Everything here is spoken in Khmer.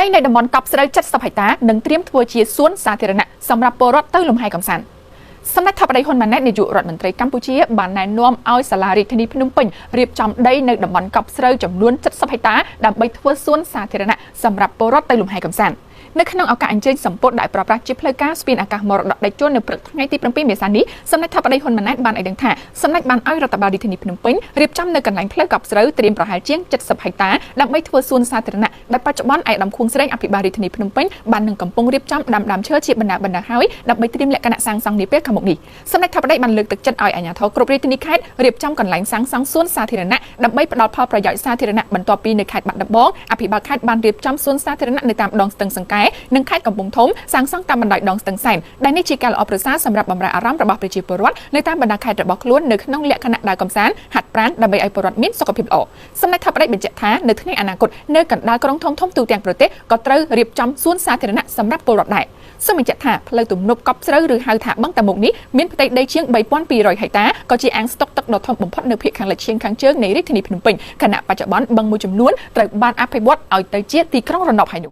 ដីនៃតំបន់កប់ស្រូវ70ហិកតានឹងត្រៀមធ្វើជាសួនសាធារណៈសម្រាប់ពលរដ្ឋទៅលំហែកំសាន្តសម្ដេចថាបតីហ៊ុនម៉ាណែតនាយករដ្ឋមន្ត្រីកម្ពុជាបានណែនាំឲ្យសាលារាជធានីភ្នំពេញរៀបចំដីនៅតំបន់កប់ស្រូវចំនួន70ហិកតាដើម្បីធ្វើសួនសាធារណៈសម្រាប់ពលរដ្ឋទៅលំហែកំសាន្តនៅក្នុងឱកាសអញ្ជើញសម្ពុតដែលប្រើប្រាស់ជាផ្លូវការស្ពានអាកាសមរតកដីជួននៅព្រឹកថ្ងៃទី7មេសានេះសម្ដេចថាបតីហ៊ុនម៉ាណែតបានឲ្យដឹងថាសម្ដេចបានឲ្យរដ្ឋបាលរាជធានីភ្នំពេញរៀបចំនៅកន្លែងផ្លូវកប់ស្រូវត្រៀមប្រហែលជាង70ហិកតាដើម្បីធ្វើសួនសាធារណៈដែលបច្ចុប្បន្នឯកឧត្តមខួងស្រេងអភិបាលរាជធានីភ្នំពេញបាននឹងកំពុងរៀបចំដាំដើមឈើជាបណ្ដាហើយដើម្បីត្រៀមលក្ខណៈសាងសង់នាពេលខាងមុខនេះសម្ដេចថាបតីបានលើកទឹកចិត្តឲ្យអាជ្ញាធរគ្រប់រាជធានីខេត្តរៀបចំកន្លែងសាងសង់សួនសាធារណៈដើម្បីផ្ដល់ផលប្រយោជន៍សាធារណៈបន្ទាប់ពីនៅខេត្តបាត់ដំបងអភិបាលខេត្តបានរៀបចំសួនសាធារណៈនៅតាមដងស្ទឹងសង្កែនិងខេត្តកំពង់ធំសាងសង់តាមបណ្ដោយដងស្ទឹងសែនដែលនេះជាការល្អប្រសើរសម្រាប់បម្រើអារម្មណ៍របស់ប្រជាពលរដ្ឋនៅតាមបណ្ដាខេត្តរបស់ខ្លួននៅក្នុងលក្ខណៈដើរកម្សាន្តហាត់ប្រាណដើម្បីឲ្យពលរដ្ឋមានសុខភាពល្អសម្ដេចថាបតីបញ្ជាក់ថានៅថ្ងៃអនាគតនៅកណ្ដាលក្រុងធំៗទូទាំងប្រទេសក៏ត្រូវរៀបចំសួនសាធារណៈសម្រាប់ពលរដ្ឋដែរសូមបញ្ជាក់ថាផ្លូវទំនប់កប់ស្រូវឬហៅថាបឹងតាមុកនេះមានផ្ទៃដីជាង3200ហិកតាក៏ជាអាងស្តុកទឹកដ៏ធំបំផុតនៅភាគខាងលិចខាងជើងនៃរាជធានីភ្នំពេញខណៈបច្ចុប្បន្នបឹងមួយចំនួនត្រូវបានអភិវឌ្ឍឲ្យទៅជាទីក្រុងរណបហើយនោះ